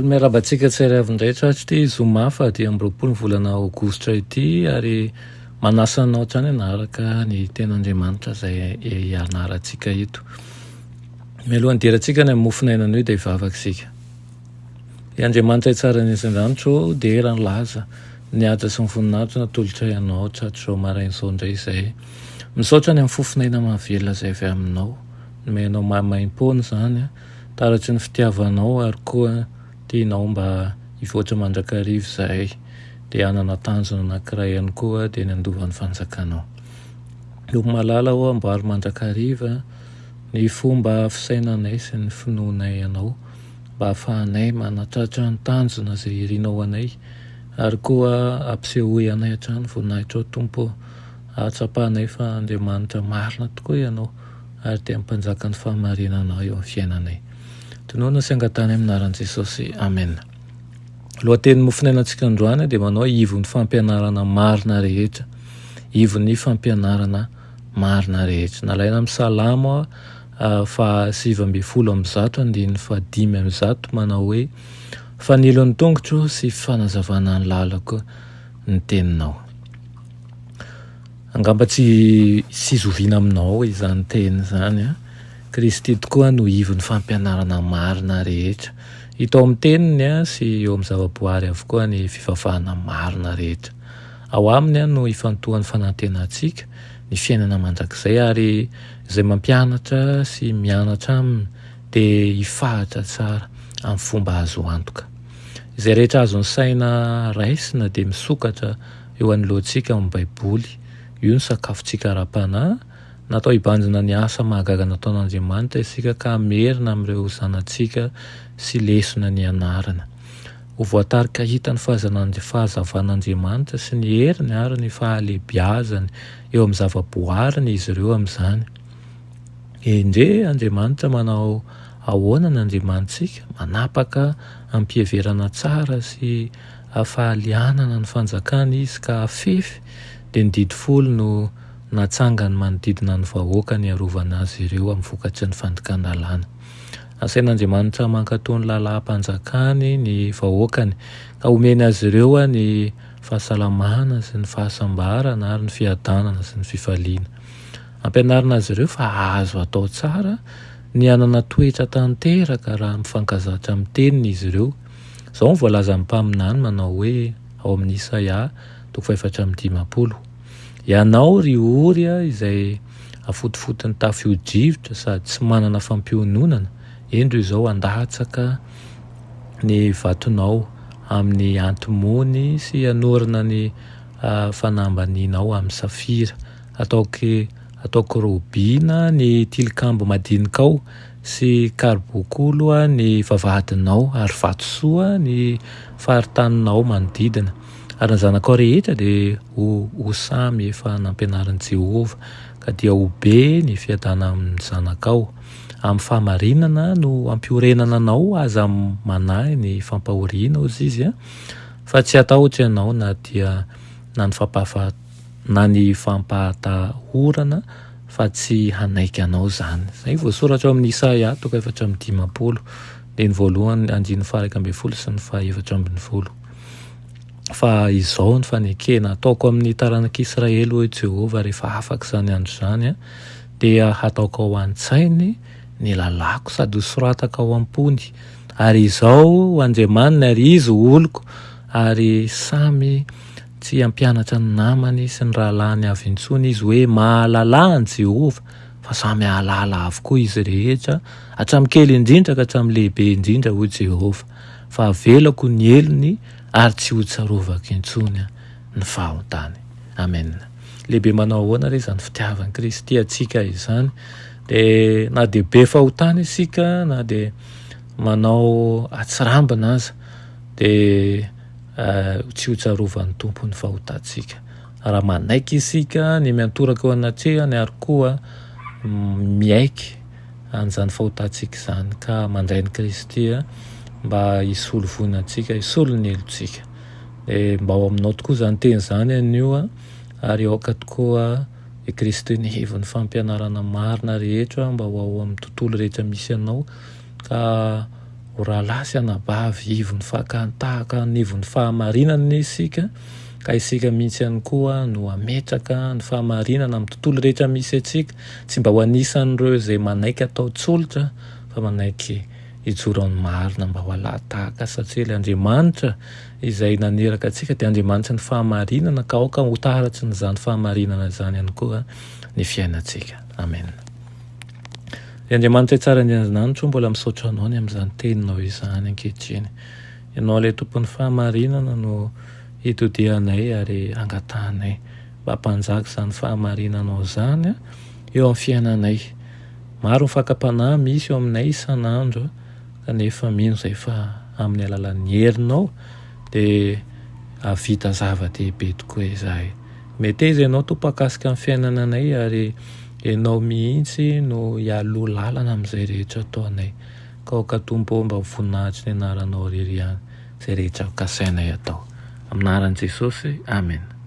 Miarabantsika tsara avindray ity zoma fa dia amby 20 volana aogositra ity ary manasa anao hatrany anaraka ny ten'Andriamanitra izay ianarantsika eto. Mialohan'ny deratsika ny mofinainana io dia hivavaka isika. I Andriamanitra tsara ny isan-danitro dia era ny laza ny atra sy ny voninahitra natolotra ianao tratro maraina izao indray izay misaotra ny amin'ny fofinaina mahavelona izay avy aminao, nomenao mahamaim-pony izany taratry ny fitiavanao ary koa tianao mba hivoatra mandrakariva izahay dia hanana tanjona anankiray ihany koa dia ny andovan'ny fanjakanao. Loko malala ho amboary mandrakariva ny fomba fisainanay sy ny finoanay ianao mba hahafahanay manatratra ny tanjona izay irianao anay ary koa ampisehoy anay hatrany voninahitra ao Tompo, ahatrapahanay fa Andriamanitra marina tokoa ianao ary dia mpanjaka ny fahamarinanao eo amin'ny fiainanay. Tonoana sy angatany amin'ny anaran'i Jesosy. Amen. Lohatenin'ny mofinainantsika androany dia manao ivon'ny fampianarana marina rehetra. Ivon'ny fampianarana marina rehetra. Nalaina amin'ny Salamo fa 7:100 manao hoe fanilo ny tongotro sy fanazavana ny lalako ny teninao. Angamba tsy zoviana aminao izany teny izany Kristy tokoa no ivon'ny fampianarana marina rehetra. Hita ao amin'ny teniny sy eo amin'ny zavaboary avokoa ny fivavahana marina rehetra. Ao aminy no ifantohan'ny fanantenantsika ny fiainana mandrakizay ary izay mampianatra sy mianatra aminy dia hifahatra tsara amin'ny fomba azo antoka. Izay rehetra azo ny saina raisina dia misokatra eo anoloantsika amin'ny Baiboly. Io ny sakafontsika ara-panahy natao hibanjina ny asa mahagaga nataon'Andriamanitra isika ka hamerina amin'ireo zanantsika sy lesona ny anarana. Ho voatarika hita ny fahazavan'Andriamanitra sy ny heriny ary ny fahalebiazany eo amin'ny zavaboariny izy ireo amin'izany. Endre Andriamanitra manao ahoana ny Andriamanitsika manapaka ampiheverana tsara sy fahalianana ny fanjakana izy ka afefy dia ny didy folo no natsangany manodidina ny vahoaka ny arovana azy ireo amin'ny vokatry ny fandikana lalàna. Asain'Andriamanitra mankatony lalam-panjakany ny vahoakany ka omeny azy ireo ny fahasalamana sy ny fahasambarana ary ny fiadanana sy ny fifaliana. Ampianarina azy ireo fa azo atao tsara ny anana toetra tanteraka raha mifankazatra amin'ny teniny izy ireo. Izao ny voalaza amin'ny mpaminany manao hoe ao amin'ny Isaia 4:15. Ianao ry ory izay afotofotony tafio-drivotra sady tsy manana fampiononana, endro izao andatsaka ny vatonao amin'ny antimony sy anorina ny fanambaninao amin'ny safira. Ataoko robina ny tilikambo madinikao sy karbokolo ny vavahadinao ary vatosoa ny faritaninao manodidina. Ary ny zanakao rehetra dia ho samy efa nampianarin'i Jehovah ka dia ho be ny fiadana amin'ny zanakao. Amin'ny fahamarinana no ampiorenana anao aza manahy ny fampahoriana ozy izy fa tsy atahotra ianao na dia na ny fampatahorana fa tsy hanaiky anao izany. Izay voasoratra ao amin'ny Isaia 4:15 dia ny voalohany 9:12 sy ny 4:10. Fa izao ny fanekena ataoko amin'ny taranak'Israely hoy Jehovah rehefa afaka izany andro izany dia hataoko ao an-tsainy ny lalako sady ho soratako ao am-pony. Ary izao Andriamanina ary izy oloko ary samy tsy hampianatra ny namany sy ny rahalahiny avy intsony izy hoe mahalala ny Jehovah fa samy hahalala avokoa izy rehetra hatramin'ny kely indrindra ka hatramin'ny lehibe indrindra hoy Jehovah. Fa avelako ny elony ary tsy ho tsarovako intsony ny fahaontany. Amen. Lehibe manao ahoana re izany fitiavan'i Kristy atsika izany dia na dia be fahotana isika na dia manao atsirambina aza dia tsy ho tsarovany Tompo ny fahotantsika. Raha manaiky isika ny miantoraka eo anatrehany ary koa miaiky an'izany fahotantsika izany ka mandray ny Kristy mba hisolo vonantsika, hisolo ny elontsika. mba ao aminao tokoa zany teny zany anio ary aoka tokoa Kristy ny hivon'ny fampianarana marina rehetra mba ho ao amin'ny tontolo rehetra misy anao ka ho rahalasy anabavy hivon'ny tahaka ny hivon'ny fahamarinana isika ka isika mihitsy ihany koa no ametraka ny fahamarinana amin'ny tontolo rehetra misy atsika tsy mba ho anisan'ireo izay manaiky atao tsolotra fa manaiky hijoro amin'ny marina mba ho alahatahaka satria ilay Andriamanitra izay naneraka atsika dia Andriamanitra ny fahamarinana ka aoka ho taratsy n'izany fahamarinana zany ihany koa ny fiainantsika. Amen. Andriamanitra tsara indrindrandranitro mbola misaotra anao ny amin'izany teninao izany ankehitriny. Ianao ilay tompon'ny fahamarinana no hitodianay ary angatahanay mba hampanjaka izany fahamarinanao zany eo amin'ny fiainanay. Maro ny fakapanahy misy eo aminay isan'andro kanefa mino izay fa amin'ny alalan'ny herinao dia havita zava-dehibe tokoa izahay. Mety izy ianao tompo akasika amin'ny fiainananay ary ianao mihitsy no hialoha lalana amin'izay rehetra ataonay ka aoka tompo mba ho voninahitry ny anaranao irery ihany izay rehetra kasainay atao. Amin'ny anaran'i Jesosy, amen.